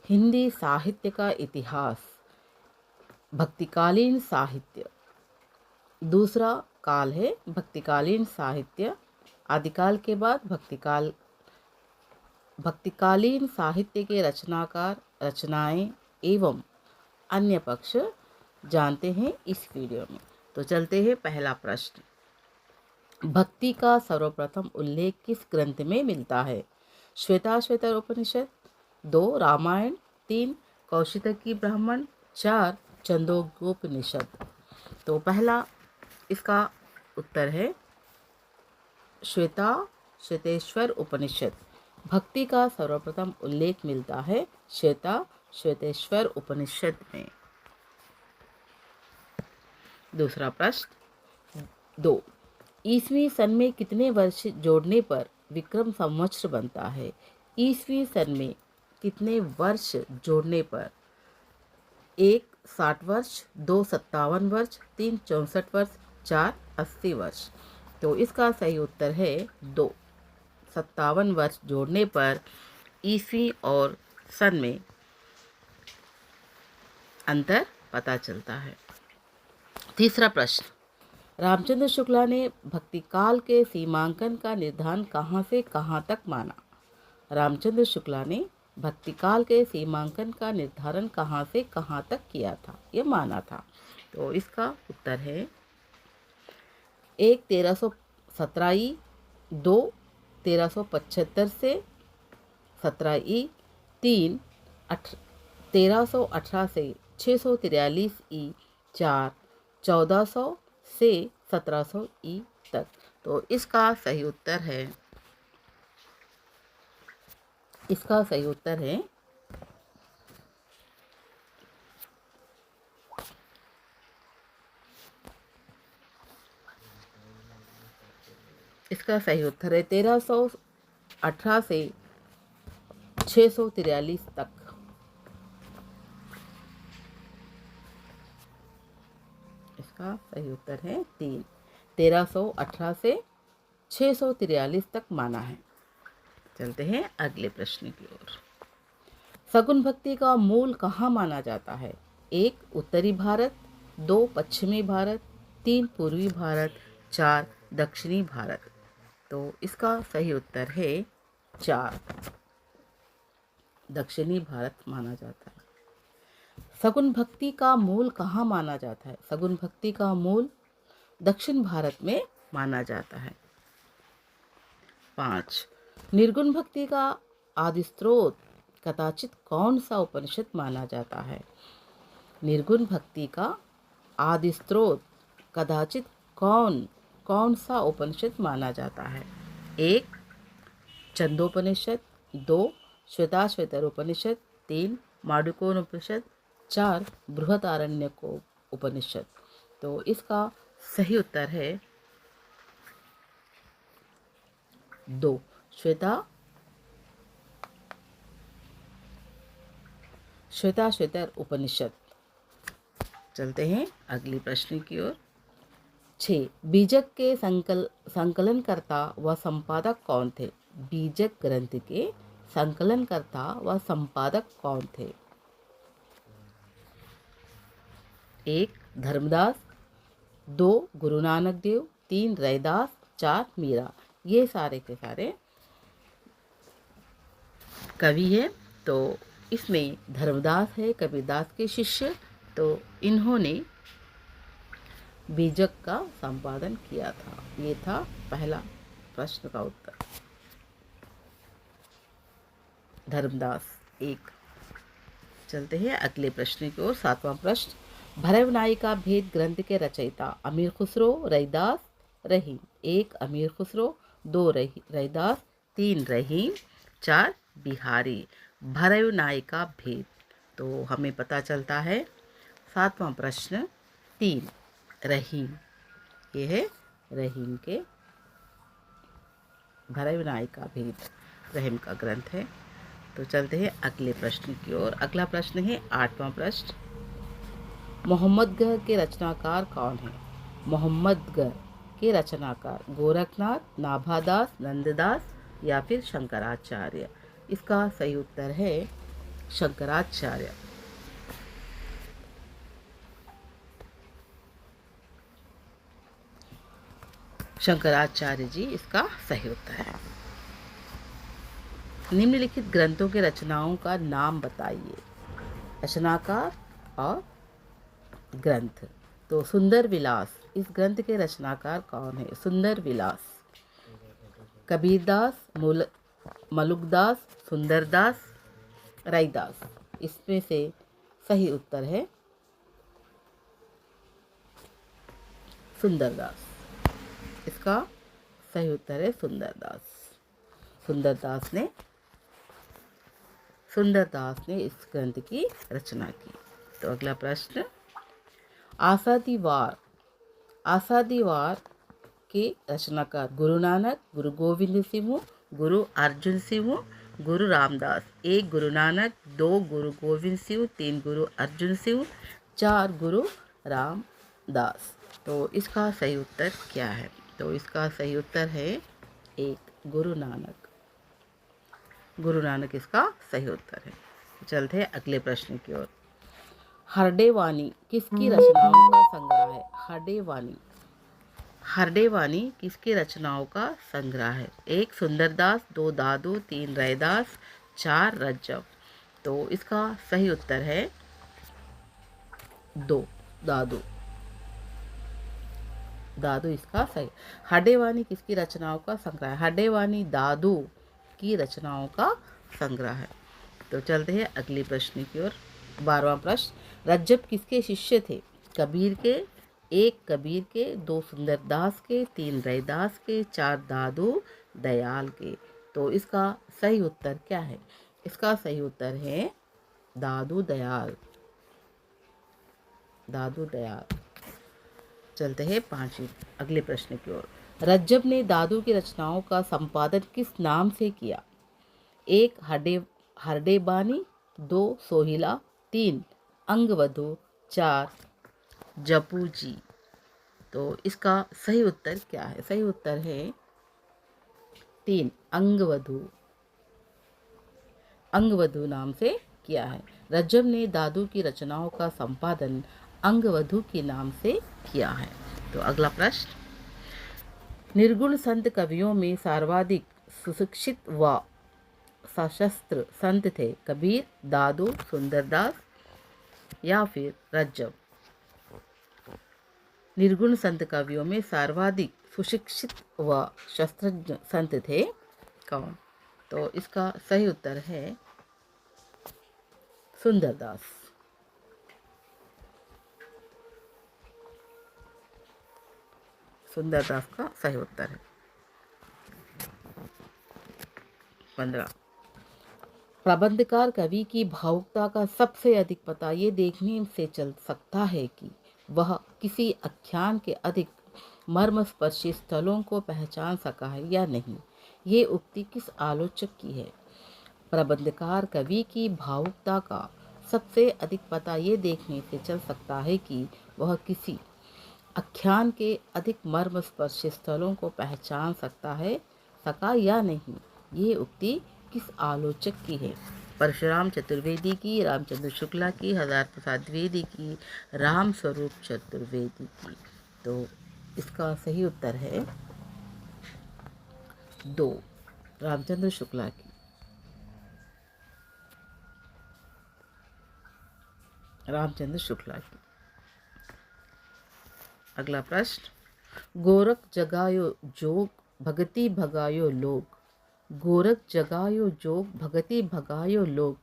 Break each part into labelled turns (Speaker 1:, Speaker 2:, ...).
Speaker 1: हिंदी साहित्य का इतिहास, भक्तिकालीन साहित्य। दूसरा काल है भक्तिकालीन साहित्य। आदिकाल के बाद भक्तिकालीन साहित्य के रचनाकार, रचनाएं एवं अन्य पक्ष जानते हैं इस वीडियो में। तो चलते हैं पहला प्रश्न। भक्ति का सर्वप्रथम उल्लेख किस ग्रंथ में मिलता है? श्वेताश्वतर उपनिषद, 2 रामायण, 3 कौशितकी ब्राह्मण, 4 छंदोग्योपनिषद। तो पहला इसका उत्तर है श्वेतेश्वर उपनिषद। भक्ति का सर्वप्रथम उल्लेख मिलता है श्वेतेश्वर उपनिषद में। दूसरा प्रश्न, 2 ईस्वी सन में कितने वर्ष जोड़ने पर विक्रम संवत्सर बनता है? ईस्वी सन में कितने वर्ष जोड़ने पर? 1 60 वर्ष, 2 57 वर्ष, 3 64 वर्ष, 4 80 वर्ष। तो इसका सही उत्तर है 2 57 वर्ष जोड़ने पर ईस्वी और सन में अंतर पता चलता है। तीसरा प्रश्न, रामचंद्र शुक्ला ने भक्तिकाल के सीमांकन का निर्धारण कहाँ से कहाँ तक माना? रामचंद्र शुक्ला ने भक्तिकाल के सीमांकन का निर्धारण कहाँ से कहाँ तक किया था, ये माना था? तो इसका उत्तर है 1 1317 ई, 2 1375 से 17 ई, 3 1318 से 643 ई, 4 1400 से 1700 ई तक। तो इसका सही उत्तर है इसका सही उत्तर है इसका सही उत्तर है 1318 से 643 तक। इसका सही उत्तर है 3 1318 से 643 तक माना है। चलते हैं अगले प्रश्न की ओर। सगुन भक्ति का मूल कहाँ माना जाता है? 1 उत्तरी भारत, 2 पश्चिमी भारत, 3 पूर्वी भारत, 4 दक्षिणी भारत। तो इसका सही उत्तर है 4 दक्षिणी भारत माना जाता है। सगुन भक्ति का मूल कहाँ माना जाता है? सगुन भक्ति का मूल दक्षिण भारत में माना जाता है। 5 निर्गुण भक्ति का आदि स्रोत कदाचित कौन सा उपनिषद माना जाता है? निर्गुण भक्ति का आदि स्रोत कदाचित कौन सा उपनिषद माना जाता है? 1 छंदोपनिषद, 2 श्वेताश्वतर उपनिषद, 3 मांडूक्योपनिषद, 4 बृहदारण्यक उपनिषद। तो इसका सही उत्तर है 2 श्वेताश्वतर उपनिषद। चलते हैं अगली प्रश्न की ओर। 6 बीजक के संकलनकर्ता व संपादक कौन थे? बीजक ग्रंथ के संकलनकर्ता व संपादक कौन थे? 1 धर्मदास, 2 गुरु नानक देव, 3 रैदास, 4 मीरा। ये सारे के सारे कवि हैं। तो इसमें धर्मदास है कबीरदास के शिष्य। तो इन्होंने बीजक का संपादन किया था। ये था पहला प्रश्न का उत्तर, धर्मदास 1। चलते हैं अगले प्रश्न की ओर। 7वां प्रश्न, भैरवनाई का भेद ग्रंथ के रचयिता अमीर खुसरो, रैदास, रहीम। 1 अमीर खुसरो, 2 रैदास, 3 रहीम, 4 बिहारी। भैरवनाई का भेद तो हमें पता चलता है 7वां प्रश्न 3 रहीम। ये है रहीम के भैरवनाई का भेद, रहीम का ग्रंथ है। तो चलते हैं अगले प्रश्न की ओर। अगला प्रश्न है 8वां प्रश्न, मोहम्मदगढ़ के रचनाकार कौन है? मोहम्मदगढ़ के रचनाकार गोरखनाथ, नाभादास, नंददास या फिर शंकराचार्य। इसका सही उत्तर है शंकराचार्य। शंकराचार्य जी इसका सही उत्तर है। निम्नलिखित ग्रंथों के रचनाओं का नाम बताइए। रचनाकार और ग्रंथ। तो सुंदर विलास, इस ग्रंथ के रचनाकार कौन है? सुंदर विलास। कबीरदास, मलुकदास, सुंदरदास, रैदास। इसमें से सही उत्तर है सुंदरदास। इसका सही उत्तर है सुंदरदास। सुंदरदास ने इस ग्रंथ की रचना की। तो अगला प्रश्न, आसादीवार के रचनाकार गुरु नानक, गुरु गोविंद सिंह, गुरु अर्जुन सिंह, गुरु रामदास। 1 गुरु नानक, 2 गुरु गोविंद सिंह, 3 गुरु अर्जुन सिंह, 4 गुरु रामदास। तो इसका सही उत्तर क्या है? तो इसका सही उत्तर है 1 गुरु नानक। गुरु नानक इसका सही उत्तर है। चलते हैं अगले प्रश्न की ओर। हरडेवानी किसकी रचनाओं का संग्रह है? हरडेवानी किसकी रचनाओं का संग्रह है? 1 सुंदरदास, 2 दादू, 3 रैदास, 4 रज्जव। तो इसका सही उत्तर है 2 दादू। दादू इसका सही। हरडेवानी किसकी रचनाओं का संग्रह है? हरडेवानी दादू की रचनाओं का संग्रह है। तो चलते हैं अगले प्रश्न की ओर। 12वां प्रश्न, रज्जव किसके शिष्य थे? कबीर के। 1 कबीर के, 2 सुंदरदास के, 3 रैदास के, 4 दादू दयाल के। तो इसका सही उत्तर क्या है? इसका सही उत्तर है दादू दयाल। चलते हैं अगले प्रश्न की ओर। रज्जव ने दादू की रचनाओं का संपादन किस नाम से किया? 1 हरडेबानी, 2 सोहिला, 3 अंगवधु, 4 जपूजी। तो इसका सही उत्तर क्या है? सही उत्तर है 3 अंगवधु नाम से किया है। रज्जव ने दादू की रचनाओं का संपादन अंगवधु के नाम से किया है। तो अगला प्रश्न, निर्गुण संत कवियों में सर्वाधिक सुशिक्षित व सशस्त्र संत थे? कबीर, दादू, सुंदरदास या फिर रज्जव? निर्गुण संत कवियों में सर्वाधिक सुशिक्षित व शस्त्रज्ञ संत थे कौन? तो इसका सही उत्तर है सुंदरदास। सुंदरदास का सही उत्तर है। 15, प्रबंधकार कवि की भावुकता का सबसे अधिक पता ये देखने से चल सकता है कि वह किसी आख्यान के अधिक मर्मस्पर्शी स्थलों को पहचान सका है या नहीं। ये उक्ति किस आलोचक की है? प्रबंधकार कवि की भावुकता का सबसे अधिक पता ये देखने से चल सकता है कि वह किसी आख्यान के अधिक मर्मस्पर्शी स्थलों को पहचान सका या नहीं। ये उक्ति किस आलोचक की है? परशुराम चतुर्वेदी की, रामचंद्र शुक्ला की, हजार प्रसाद द्विवेदी की, राम स्वरूप चतुर्वेदी की। तो इसका सही उत्तर है 2 रामचंद्र शुक्ला की। अगला प्रश्न, गोरख जगायो जोग भगति भगायो लोग। गोरख जगायो जोग भगति भगायो लोग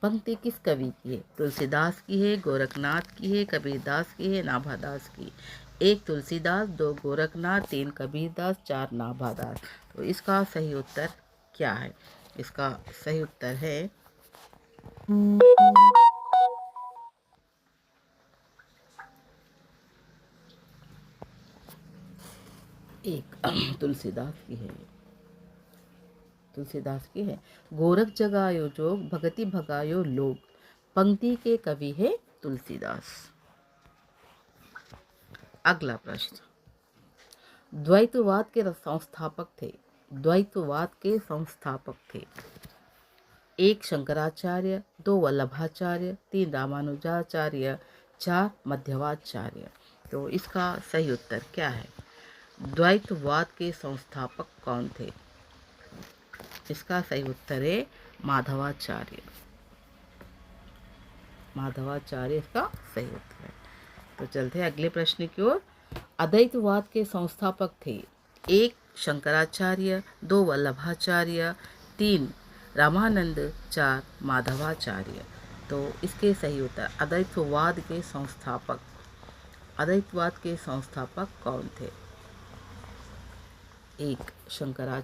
Speaker 1: पंक्ति किस कवि की है? तुलसीदास की है, गोरखनाथ की है, कबीरदास की है, नाभादास की। 1 तुलसीदास, 2 गोरखनाथ, 3 कबीरदास, 4 नाभादास। तो इसका सही उत्तर क्या है? इसका सही उत्तर है 1 तुलसीदास की है। गोरख जगायो जोग भगति भगायो लोग पंक्ति के कवि है तुलसीदास। अगला प्रश्न, द्वैतवाद के संस्थापक थे। एक शंकराचार्य, दो वल्लभाचार्य, तीन रामानुजाचार्य, चार मध्वाचार्य। तो इसका सही उत्तर क्या है? द्वैतवाद के संस्थापक कौन थे? इसका सही उत्तर है माधवाचार्य। माधवाचार्य इसका सही उत्तर है। तो चलते हैं अगले प्रश्न की ओर। अद्वैतवाद के संस्थापक थे एक शंकराचार्य, दो वल्लभाचार्य, तीन रामानंद, चार माधवाचार्य। तो इसके सही उत्तर अद्वैतवाद के संस्थापक कौन थे? एक शंकराचार्य,